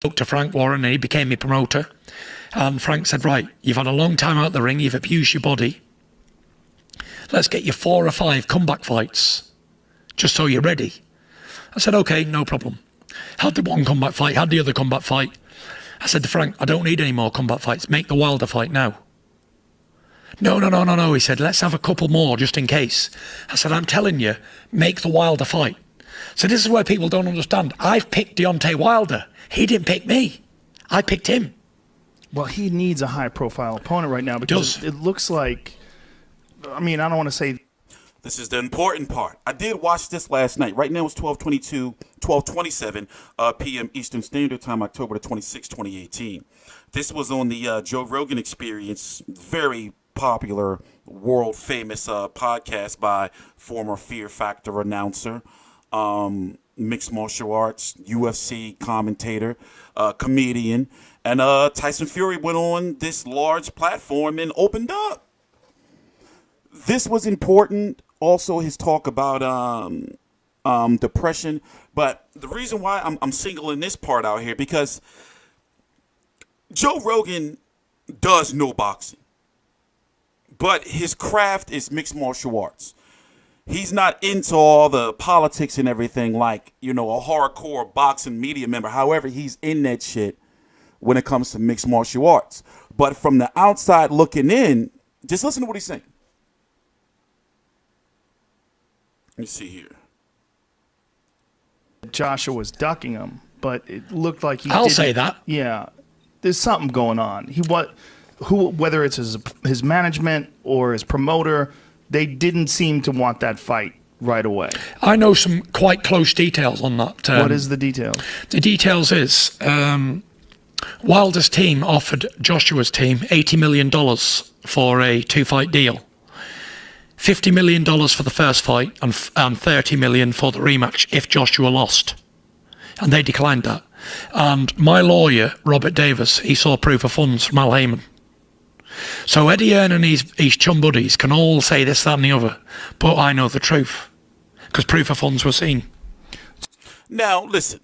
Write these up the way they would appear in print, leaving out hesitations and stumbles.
spoke to Frank Warren and he became my promoter. And Frank said, right, you've had a long time out the ring, you've abused your body. Let's get you 4 or 5 comeback fights, just so you're ready. I said, okay, no problem. Had the one comeback fight, had the other comeback fight. I said to Frank, I don't need any more comeback fights, make the Wilder fight now. No, he said, let's have a couple more just in case. I said, I'm telling you, make the Wilder fight. So this is where people don't understand. I've picked Deontay Wilder. He didn't pick me. I picked him. Well, he needs a high-profile opponent right now because it looks like, I mean, I don't want to say. This is the important part. I did watch this last night. Right now it's 12:27 p.m. Eastern Standard Time, October the 26th, 2018. This was on the Joe Rogan Experience, very popular, world-famous podcast by former Fear Factor announcer, mixed martial arts, UFC commentator, comedian. And Tyson Fury went on this large platform and opened up. This was important. Also, his talk about depression. But the reason why I'm singling this part out here, because Joe Rogan does know boxing. But his craft is mixed martial arts. He's not into all the politics and everything like, you know, a hardcore boxing media member. However, he's in that shit when it comes to mixed martial arts. But from the outside looking in, just listen to what he's saying. Let me see here. Joshua was ducking him, but it looked like he I'll say that. Yeah. There's something going on. Whether it's his management or his promoter, they didn't seem to want that fight right away. I know some quite close details on that. What is the details? The details is Wilder's team offered Joshua's team $80 million for a 2-fight deal. $50 million for the first fight and $30 million for the rematch if Joshua lost. And they declined that. And my lawyer, Robert Davis, he saw proof of funds from Al Haymon. So Eddie Hearn and his chum buddies can all say this, that and the other, but I know the truth, because proof of funds were seen. Now, listen,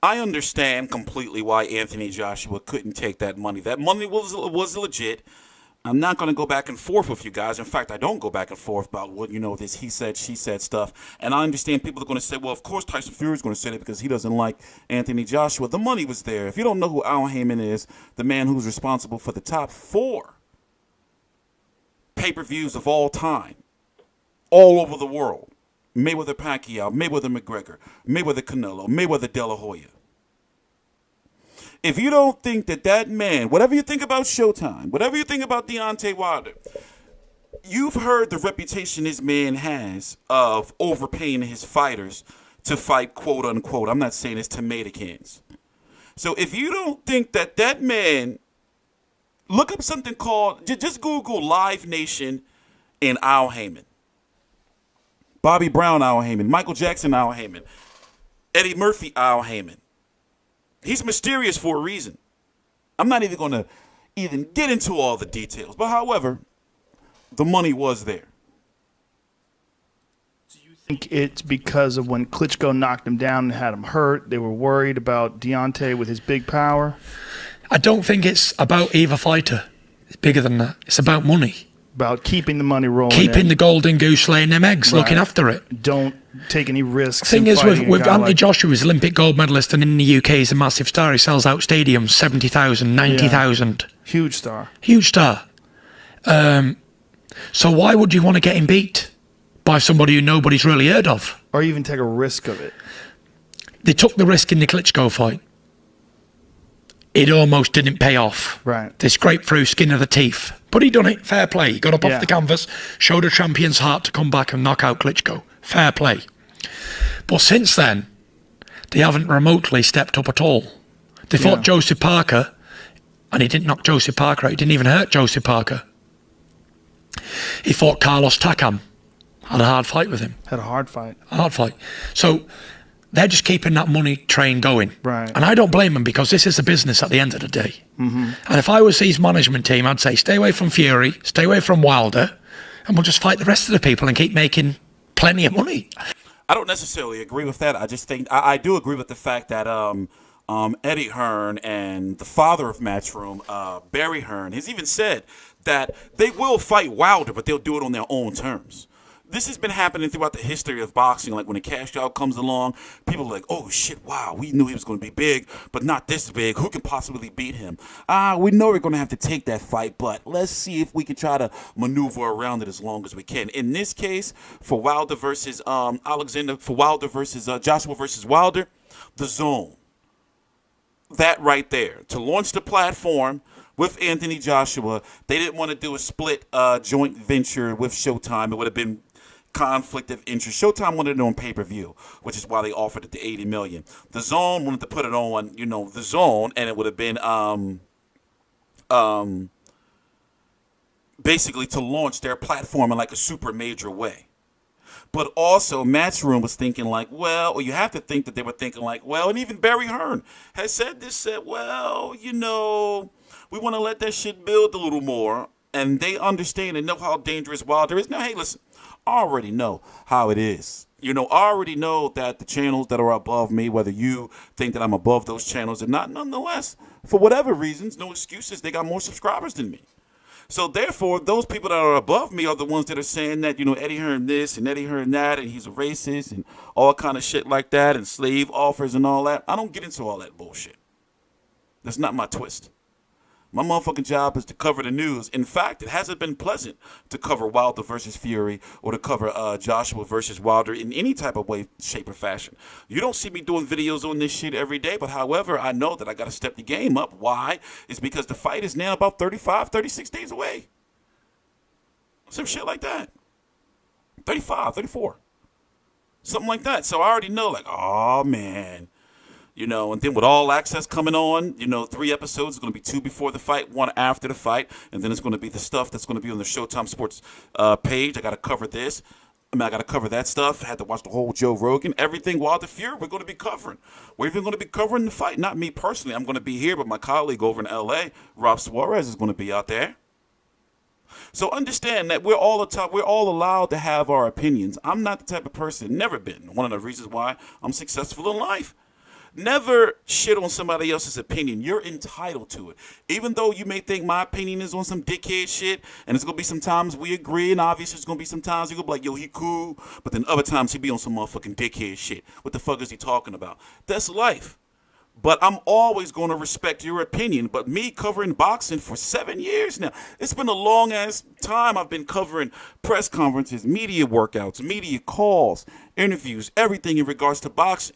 I understand completely why Anthony Joshua couldn't take that money. That money was legit. I'm not going to go back and forth with you guys. In fact, I don't go back and forth about what, you know, this he said, she said stuff. And I understand people are going to say, well, of course Tyson Fury is going to say that because he doesn't like Anthony Joshua. The money was there. If you don't know who Al Haymon is, the man who's responsible for the top 4 pay-per-views of all time, all over the world. Mayweather Pacquiao, Mayweather McGregor, Mayweather Canelo, Mayweather De La Hoya. If you don't think that man, whatever you think about Showtime, whatever you think about Deontay Wilder, you've heard the reputation this man has of overpaying his fighters to fight, quote unquote. I'm not saying it's tomato cans. So if you don't think that man, look up something called, just Google Live Nation and Al Haymon. Bobby Brown, Al Haymon. Michael Jackson, Al Haymon. Eddie Murphy, Al Haymon. He's mysterious for a reason. I'm not even going to even get into all the details. But however, the money was there. Do you think it's because of when Klitschko knocked him down and had him hurt, they were worried about Deontay with his big power? I don't think it's about either fighter. It's bigger than that. It's about money. About keeping the money rolling. Keeping the golden goose laying them eggs, Right. looking after it. Don't take any risks. Thing in is, fighting with a guy Anthony like- Joshua, he's Olympic gold medalist, and in the UK he's a massive star. He sells out stadiums, 70,000, 90,000. Huge star. Huge star. So why would you want to get him beat by somebody who nobody's really heard of? Or even take a risk of it. They took the risk in the Klitschko fight. It almost didn't pay off. Right. They scraped through skin of the teeth. But he done it. Fair play. He got up Yeah. off the canvas, showed a champion's heart to come back and knock out Klitschko. Fair play. But since then, they haven't remotely stepped up at all. They fought Joseph Parker, and he didn't knock Joseph Parker out. He didn't even hurt Joseph Parker. He fought Carlos Takam. Had a hard fight with him. Had a hard fight. A hard fight. So they're just keeping that money train going. Right. And I don't blame them, because this is a business at the end of the day. Mm-hmm. And if I was his management team, I'd say stay away from Fury, stay away from Wilder, and we'll just fight the rest of the people and keep making plenty of money. I don't necessarily agree with that. I just think I do agree with the fact that Eddie Hearn and the father of Matchroom, Barry Hearn, has even said that they will fight Wilder, but they'll do it on their own terms. This has been happening throughout the history of boxing. Like when a cash out comes along, people are like, oh shit, wow, we knew he was going to be big, but not this big. Who can possibly beat him? We know we're going to have to take that fight, but let's see if we can try to maneuver around it as long as we can. In this case, for Wilder versus Joshua versus Wilder, the zone. That right there. To launch the platform with Anthony Joshua, they didn't want to do a split joint venture with Showtime. It would have been conflict of interest. Showtime wanted it on pay-per-view, which is why they offered it the $80 million. The Zone wanted to put it on, the Zone, and it would have been basically to launch their platform in like a super major way. But also, Matchroom was thinking like, well, or you have to think that they were thinking like, well, and even Barry Hearn has said, well, we want to let that shit build a little more. And they understand and know how dangerous Wilder is. Now, hey, listen, I already know how it is. I already know that the channels that are above me, whether you think that I'm above those channels or not, nonetheless, for whatever reasons, no excuses, they got more subscribers than me. So therefore, those people that are above me are the ones that are saying that, Eddie Hearn this and Eddie Hearn that, and he's a racist and all kind of shit like that, and slave offers and all that. I don't get into all that bullshit. That's not my twist. My motherfucking job is to cover the news. In fact, it hasn't been pleasant to cover Wilder versus Fury or to cover Joshua versus Wilder in any type of way, shape, or fashion. You don't see me doing videos on this shit every day, but however, I know that I got to step the game up. Why? It's because the fight is now about 35, 36 days away. Some shit like that. 35, 34. Something like that. So I already know, like, oh, man. And then with All Access coming on, 3 episodes. It's going to be 2 before the fight, 1 after the fight. And then it's going to be the stuff that's going to be on the Showtime Sports page. I got to cover this. I got to cover that stuff. I had to watch the whole Joe Rogan. Everything Wilder Fury, we're going to be covering. We're even going to be covering the fight. Not me personally. I'm going to be here, but my colleague over in L.A., Rob Suarez, is going to be out there. So understand that we're all allowed to have our opinions. I'm not the type of person, never been. One of the reasons why I'm successful in life. Never shit on somebody else's opinion. You're entitled to it. Even though you may think my opinion is on some dickhead shit, and it's going to be sometimes we agree, and obviously it's going to be sometimes you're going to be like, yo, he cool, but then other times he be on some motherfucking dickhead shit. What the fuck is he talking about? That's life. But I'm always going to respect your opinion. But me covering boxing for 7 years now, it's been a long-ass time. I've been covering press conferences, media workouts, media calls, interviews, everything in regards to boxing.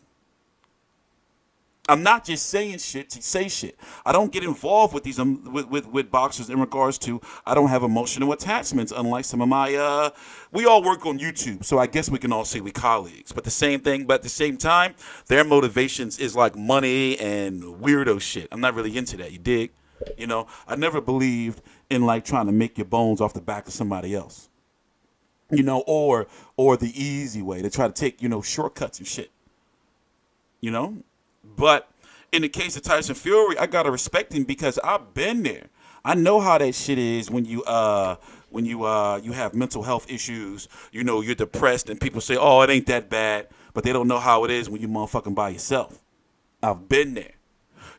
I'm not just saying shit to say shit. I don't get involved with these with boxers in regards to I don't have emotional attachments, unlike some of my we all work on YouTube, so I guess we can all say we colleagues. But the same thing, but at the same time, their motivations is like money and weirdo shit. I'm not really into that, you dig? I never believed in like trying to make your bones off the back of somebody else. Or the easy way to try to take, shortcuts and shit. But in the case of Tyson Fury, I gotta respect him because I've been there. I know how that shit is when you have mental health issues. You're depressed and people say, "Oh, it ain't that bad," but they don't know how it is when you motherfucking by yourself. I've been there.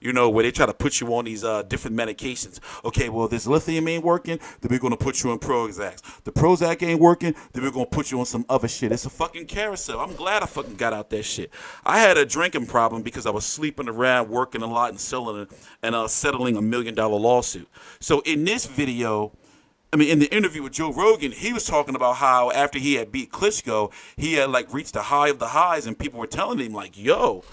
Where they try to put you on these different medications. Okay, well, this lithium ain't working, then we're going to put you on Prozac. The Prozac ain't working, then we're going to put you on some other shit. It's a fucking carousel. I'm glad I fucking got out that shit. I had a drinking problem because I was sleeping around, working a lot, and settling a $1 million lawsuit. So in this video, in the interview with Joe Rogan, he was talking about how after he had beat Klitschko, he had like reached the high of the highs, and people were telling him like, yo,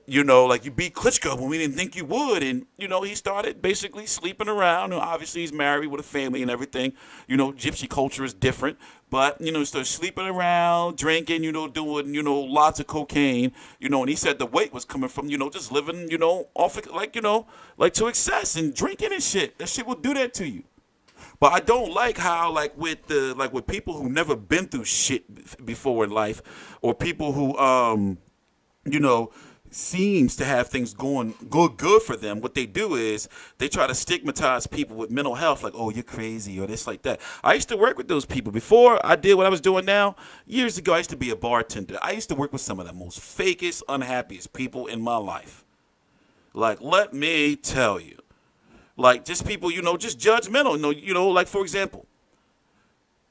like you beat Klitschko when we didn't think you would. And, he started basically sleeping around. Obviously, he's married with a family and everything. Gypsy culture is different. But, he started sleeping around, drinking, doing, lots of cocaine. And he said the weight was coming from, just living, off, like to excess and drinking and shit. That shit will do that to you. But I don't like how, with people who never been through shit before in life, or people who, seems to have things going good for them, what they do is they try to stigmatize people with mental health, like, oh, you're crazy or this like that. I used to work with those people before I did what I was doing now. Years ago, I used to be a bartender. I used to work with some of the most fakest, unhappiest people in my life. Like, let me tell you. Like, just people, just judgmental. Like, for example,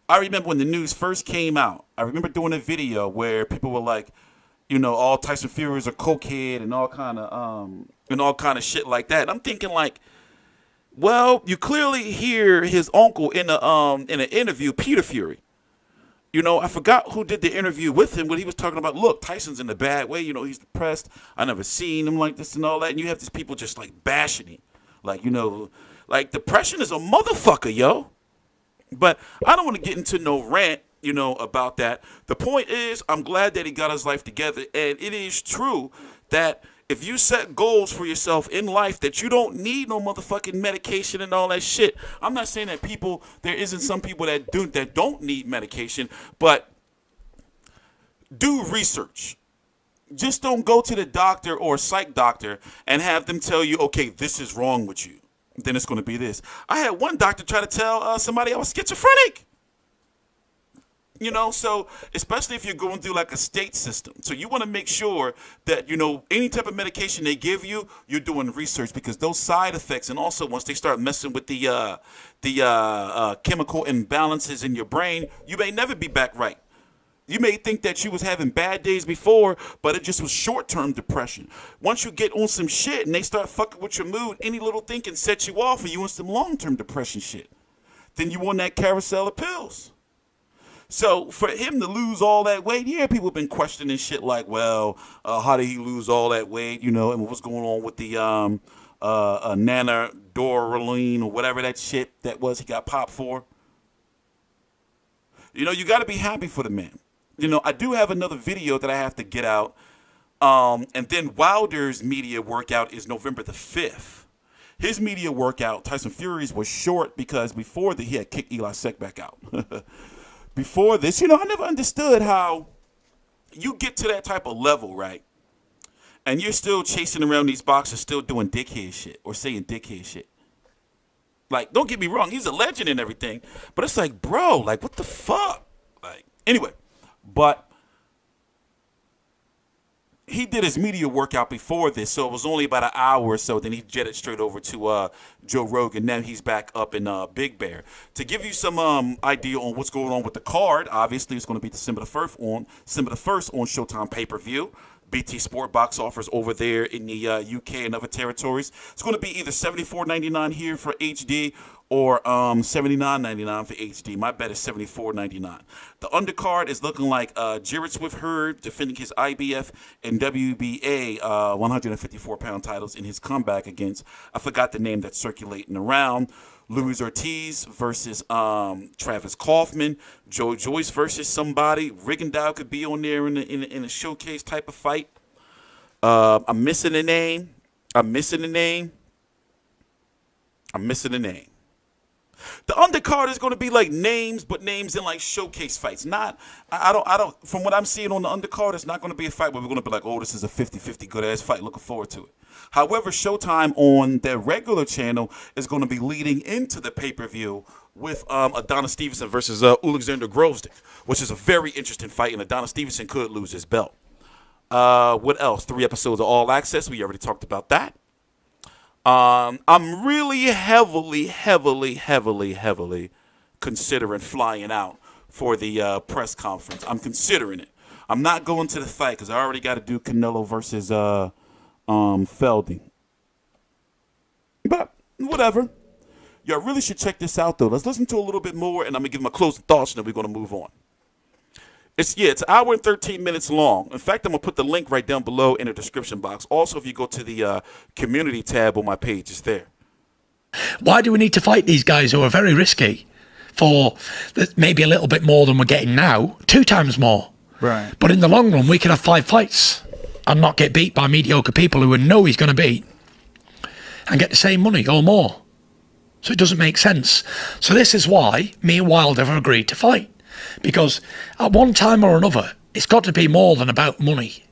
I remember when the news first came out, I remember doing a video where people were like, all Tyson Fury's a cokehead and all kind of shit like that. And I'm thinking like, well, you clearly hear his uncle in an interview, Peter Fury. I forgot who did the interview with him, but he was talking about, look, Tyson's in a bad way. He's depressed. I never seen him like this and all that. And you have these people just like bashing him. Like, like depression is a motherfucker, yo. But I don't want to get into no rant, about that. The point is, I'm glad that he got his life together. And it is true that if you set goals for yourself in life that you don't need no motherfucking medication and all that shit. I'm not saying that there isn't some people that don't need medication, but do research. Just don't go to the doctor or psych doctor and have them tell you, okay, this is wrong with you. Then it's going to be this. I had one doctor try to tell somebody I was schizophrenic. So especially if you're going through like a state system. So you want to make sure that, any type of medication they give you, you're doing research, because those side effects, and also once they start messing with the chemical imbalances in your brain, you may never be back right. You may think that you was having bad days before, but it just was short-term depression. Once you get on some shit and they start fucking with your mood, any little thing can set you off and you on some long-term depression shit. Then you on that carousel of pills. So for him to lose all that weight, people have been questioning shit like, well, how did he lose all that weight, and what's going on with the nanodorline or whatever that shit that was he got popped for. You got to be happy for the man. I do have another video that I have to get out, and then Wilder's media workout is November the 5th. His media workout, Tyson Fury's, was short because before that he had kicked Eli Seck back out. Before this, I never understood how you get to that type of level, right? And you're still chasing around these boxers, still doing dickhead shit or saying dickhead shit. Like, don't get me wrong, he's a legend and everything, but it's like, bro, like, what the fuck? Like, anyway, but he did his media workout before this, so it was only about an hour or so. Then he jetted straight over to Joe Rogan. Now he's back up in Big Bear. To give you some idea on what's going on with the card, obviously it's going to be December the 1st on Showtime pay-per-view. BT Sport box offers over there in the UK and other territories. It's going to be either $74.99 here for HD or $79.99 for HD. My bet is $74.99. The undercard is looking like Jarrett Swift Hurd defending his IBF and WBA 154-pound titles in his comeback against, I forgot the name that's circulating around, Luis Ortiz versus Travis Kaufman, Joe Joyce versus somebody. Rigondeaux could be on there in a showcase type of fight. I'm missing a name. The undercard is going to be like names, but names in like showcase fights. I don't. From what I'm seeing on the undercard, it's not going to be a fight where we're going to be like, oh, this is a 50-50 good ass fight. Looking forward to it. However, Showtime on their regular channel is going to be leading into the pay-per-view with Adonis Stevenson versus Alexander Grosdick, which is a very interesting fight, and Adonis Stevenson could lose his belt. What else? 3 episodes of All Access. We already talked about that. I'm really heavily considering flying out for the press conference. I'm considering it. I'm not going to the fight because I already got to do Canelo versus Felding. But whatever. Y'all really should check this out, though. Let's listen to a little bit more, and I'm going to give my closing thoughts, and then we're going to move on. It's an hour and 13 minutes long. In fact, I'm going to put the link right down below in the description box. Also, if you go to the community tab on my page, it's there. Why do we need to fight these guys who are very risky for maybe a little bit more than we're getting now? 2 times more. Right. But in the long run, we could have 5 fights and not get beat by mediocre people who we know he's going to beat and get the same money or more. So it doesn't make sense. So this is why me and Wilder have agreed to fight. Because at one time or another, it's got to be more than about money.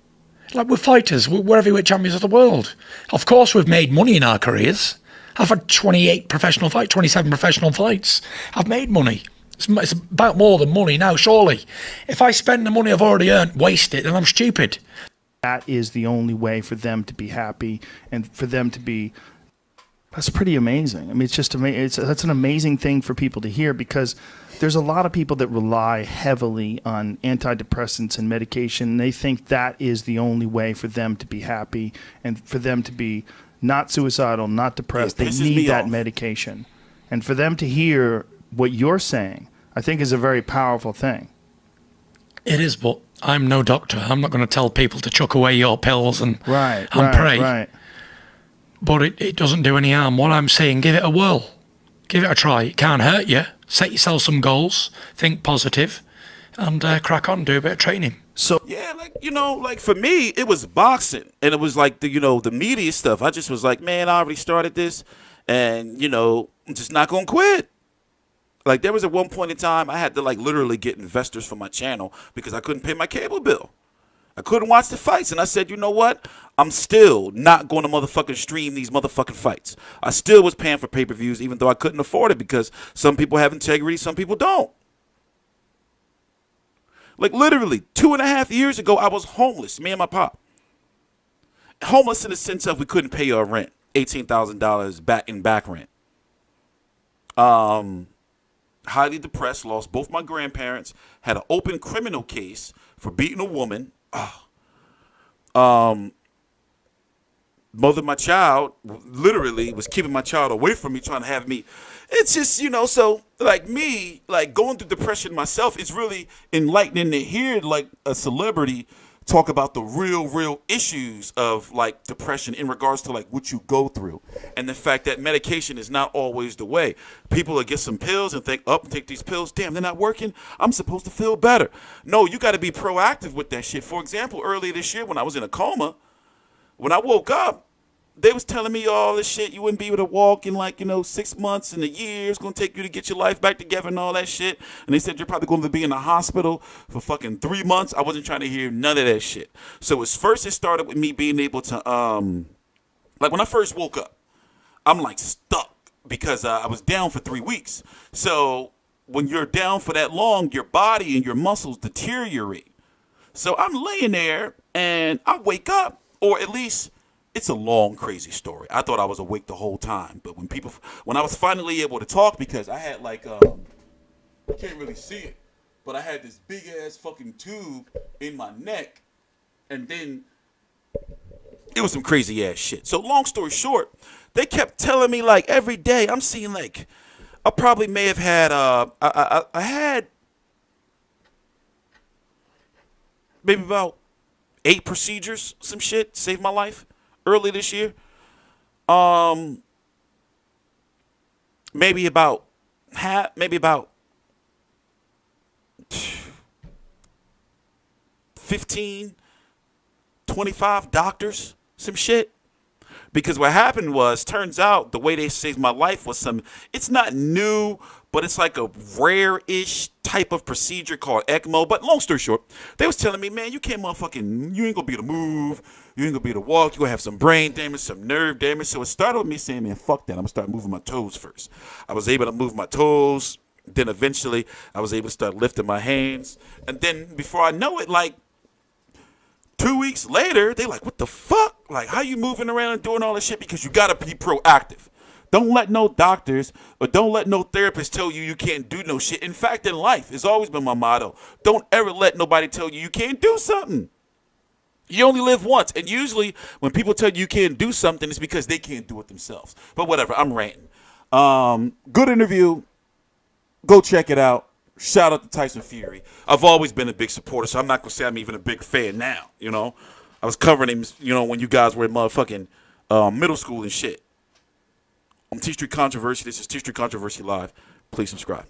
Like we're fighters, we're heavyweight champions of the world. Of course we've made money in our careers. I've had 27 professional fights. I've made money. It's about more than money now, surely. If I spend the money I've already earned, waste it, then I'm stupid. that is the only way for them to be happy and for them to be. That's pretty amazing. I mean, it's just amazing. That's an amazing thing for people to hear, because there's a lot of people that rely heavily on antidepressants and medication. They think that is the only way for them to be happy and for them to be not suicidal, not depressed. They need that medication. And for them to hear what you're saying, I think is a very powerful thing. It is, but I'm no doctor. I'm not going to tell people to chuck away your pills and pray. Right. But it doesn't do any harm. What I'm saying, give it a whirl. Give it a try. It can't hurt you. Set yourself some goals. Think positive. And crack on. Do a bit of training. So yeah, like for me, it was boxing. And it was like the media stuff. I just was like, man, I already started this. And, I'm just not going to quit. Like, there was at one point in time, I had to, literally get investors for my channel because I couldn't pay my cable bill. I couldn't watch the fights. And I said, you know what? I'm still not going to motherfucking stream these motherfucking fights. I still was paying for pay-per-views even though I couldn't afford it because some people have integrity, some people don't. Like, literally, 2.5 years ago, I was homeless, me and my pop. Homeless in the sense of we couldn't pay our rent, $18,000 back rent. Highly depressed, lost both my grandparents, had an open criminal case for beating a woman. Mother of my child literally was keeping my child away from me, trying to have me. It's just, so like me, going through depression myself, it's really enlightening to hear a celebrity talk about the real issues of depression in regards to what you go through, and the fact that medication is not always the way. People will get some pills and think, take these pills, damn, they're not working, I'm supposed to feel better. No, you got to be proactive with that shit. For example, earlier this year when I was in a coma, when I woke up, they was telling me all this shit. You wouldn't be able to walk in 6 months and a year. It's going to take you to get your life back together and all that shit. And they said you're probably going to be in the hospital for fucking 3 months. I wasn't trying to hear none of that shit. So it started with me being able to, when I first woke up, I'm stuck because I was down for 3 weeks. So when you're down for that long, your body and your muscles deteriorate. So I'm laying there and I wake up, or at least it's a long, crazy story. I thought I was awake the whole time. But when I was finally able to talk, because I had you can't really see it, but I had this big ass fucking tube in my neck, and then it was some crazy ass shit. So long story short, they kept telling me every day, I'm seeing I probably may have had, I had maybe about 8 procedures, some shit, saved my life. Early this year, maybe about 15, 25 doctors, some shit. Because what happened was, turns out the way they saved my life was it's not new, but it's like a rare-ish type of procedure called ECMO. But long story short, they was telling me, man, you ain't gonna be able to move, you ain't gonna be able to walk, you're gonna have some brain damage, some nerve damage. So it started with me saying, man, fuck that, I'm gonna start moving my toes first. I was able to move my toes, then eventually I was able to start lifting my hands. And then before I know it, 2 weeks later, they what the fuck? How you moving around and doing all this shit? Because you gotta be proactive. Don't let no doctors or don't let no therapist tell you can't do no shit. In fact, in life, it's always been my motto. Don't ever let nobody tell you can't do something. You only live once. And usually when people tell you can't do something, it's because they can't do it themselves. But whatever, I'm ranting. Good interview. Go check it out. Shout out to Tyson Fury. I've always been a big supporter, so I'm not going to say I'm even a big fan now, I was covering him, when you guys were in motherfucking middle school and shit. I'm Tstreet Controversy. This is Tstreet Controversy Live. Please subscribe.